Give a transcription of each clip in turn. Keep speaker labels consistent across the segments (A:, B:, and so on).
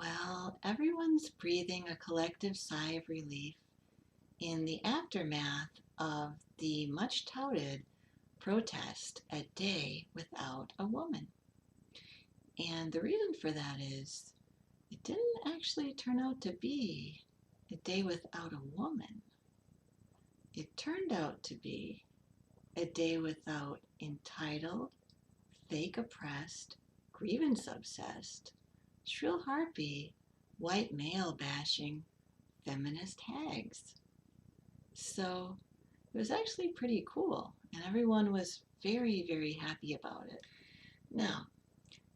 A: Well, everyone's breathing a collective sigh of relief in the aftermath of the much touted protest A Day Without a Woman. And the reason for that is it didn't actually turn out to be a day without a woman. It turned out to be a day without entitled, fake oppressed, grievance obsessed, shrill harpy, white male bashing, feminist hags. So it was actually pretty cool, and everyone was very, very happy about it. Now,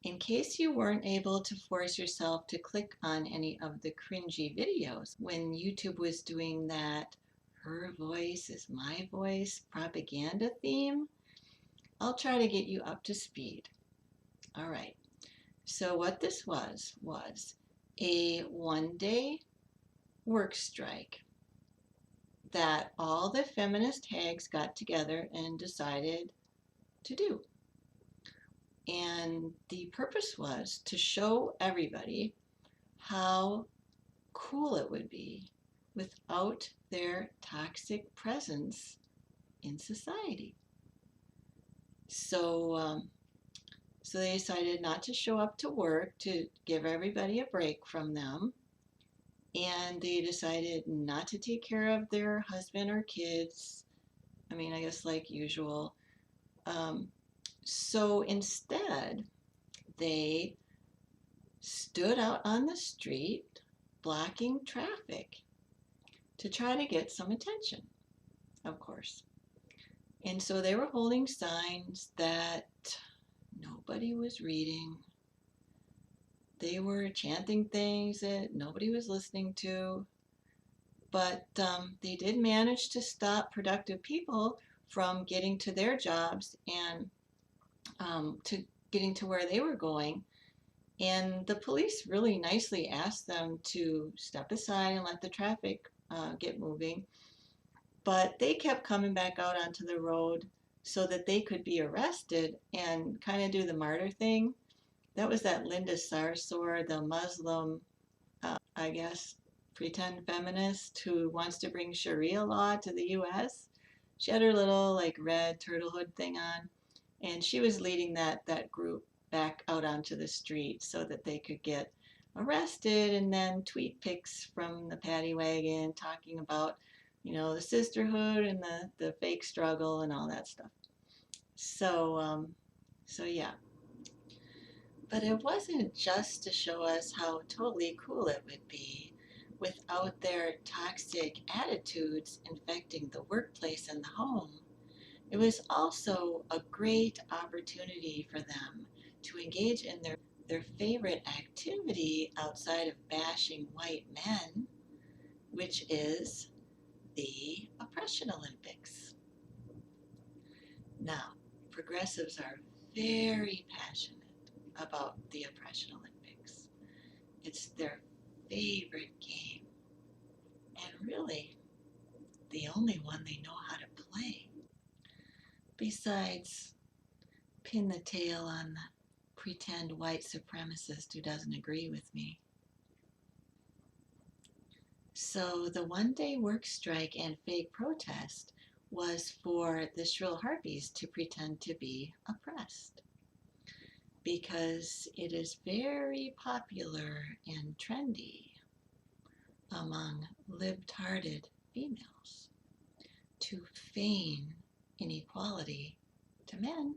A: in case you weren't able to force yourself to click on any of the cringy videos when YouTube was doing that her voice is my voice propaganda theme, I'll try to get you up to speed. All right. So what this was a one-day work strike that all the feminist hags got together and decided to do. And the purpose was to show everybody how cool it would be without their toxic presence in society. So they decided not to show up to work to give everybody a break from them. And they decided not to take care of their husband or kids. I mean, I guess like usual. So instead, they stood out on the street blocking traffic to try to get some attention, of course. And so they were holding signs that nobody was reading. They were chanting things that nobody was listening to. But they did manage to stop productive people from getting to their jobs and to getting to where they were going. And the police really nicely asked them to step aside and let the traffic get moving. But they kept coming back out onto the road so that they could be arrested and kind of do the martyr thing. That was that Linda Sarsour, the Muslim, I guess, pretend feminist who wants to bring Sharia law to the US. She had her little like red turtle hood thing on, and she was leading that group back out onto the street so that they could get arrested and then tweet pics from the paddy wagon talking about, the sisterhood and the fake struggle and all that stuff. So yeah. But it wasn't just to show us how totally cool it would be without their toxic attitudes infecting the workplace and the home. It was also a great opportunity for them to engage in their favorite activity outside of bashing white men, which is the Oppression Olympics. Now, progressives are very passionate about the Oppression Olympics. It's their favorite game, and really the only one they know how to play. Besides, pin the tail on the pretend white supremacist who doesn't agree with me. So the one-day work strike and fake protest was for the shrill harpies to pretend to be oppressed, because it is very popular and trendy among libtarded females to feign inequality to men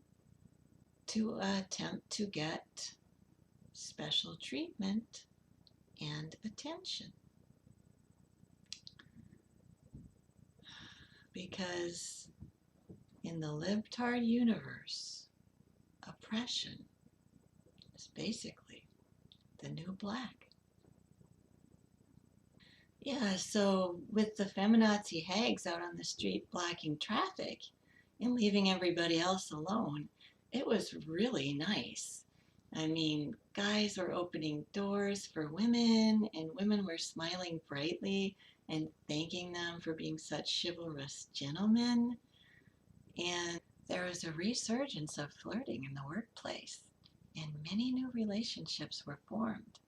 A: to attempt to get special treatment and attention. Because in the libtard universe, oppression is basically the new black. Yeah, so with the feminazi hags out on the street blocking traffic and leaving everybody else alone, it was really nice. I mean, guys were opening doors for women, and women were smiling brightly and thanking them for being such chivalrous gentlemen. And there was a resurgence of flirting in the workplace, and many new relationships were formed.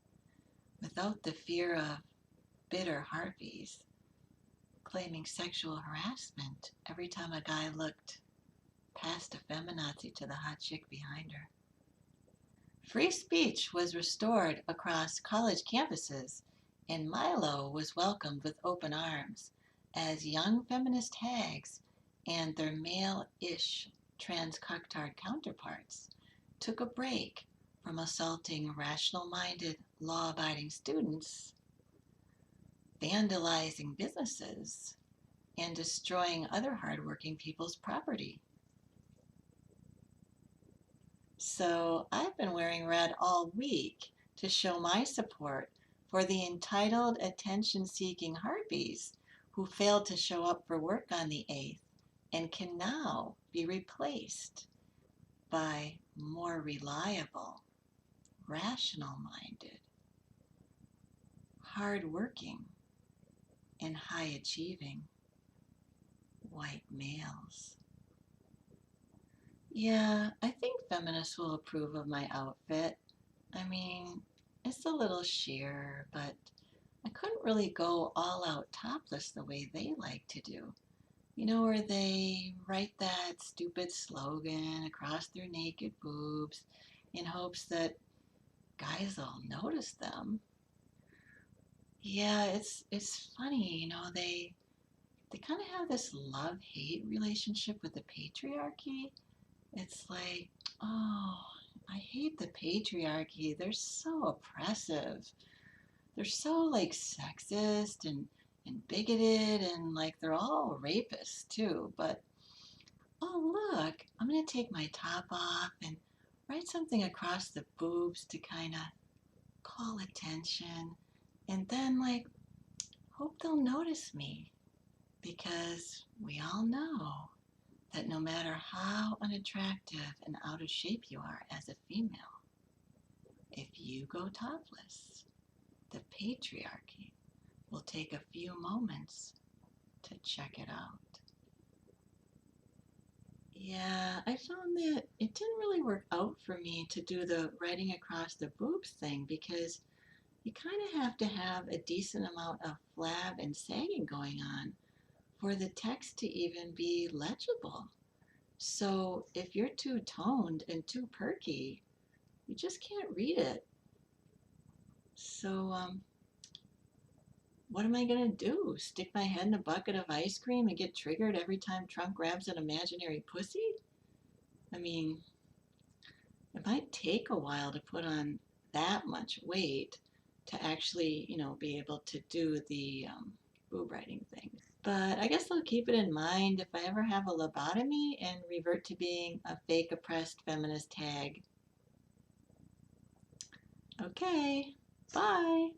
A: without the fear of bitter harpies claiming sexual harassment every time a guy looked past a feminazi to the hot chick behind her. Free speech was restored across college campuses, and Milo was welcomed with open arms as young feminist hags and their male-ish transcuctard counterparts took a break from assaulting rational-minded, law-abiding students, vandalizing businesses, and destroying other hardworking people's property. So I've been wearing red all week to show my support for the entitled, attention-seeking harpies who failed to show up for work on the 8th and can now be replaced by more reliable, rational-minded, hard-working, and high-achieving white males. Yeah, I think feminists will approve of my outfit. I mean, it's a little sheer, but I couldn't really go all out topless the way they like to do. You know, where they write that stupid slogan across their naked boobs in hopes that guys will notice them. Yeah, it's funny, you know, they kind of have this love-hate relationship with the patriarchy. It's like, oh, I hate the patriarchy. They're so oppressive. They're so like sexist and bigoted and like they're all rapists too. But oh, look, I'm going to take my top off and write something across the boobs to kind of call attention. And then like, hope they'll notice me because we all know that no matter how unattractive and out of shape you are as a female, if you go topless, the patriarchy will take a few moments to check it out. Yeah, I found that it didn't really work out for me to do the writing across the boobs thing because you kind of have to have a decent amount of flab and sagging going on for the text to even be legible. So if you're too toned and too perky, you just can't read it. So what am I gonna do? Stick my head in a bucket of ice cream and get triggered every time Trump grabs an imaginary pussy? I mean, it might take a while to put on that much weight to actually, you know, be able to do the boob writing thing. But I guess I'll keep it in mind if I ever have a lobotomy and revert to being a fake oppressed feminist hag. Okay, bye.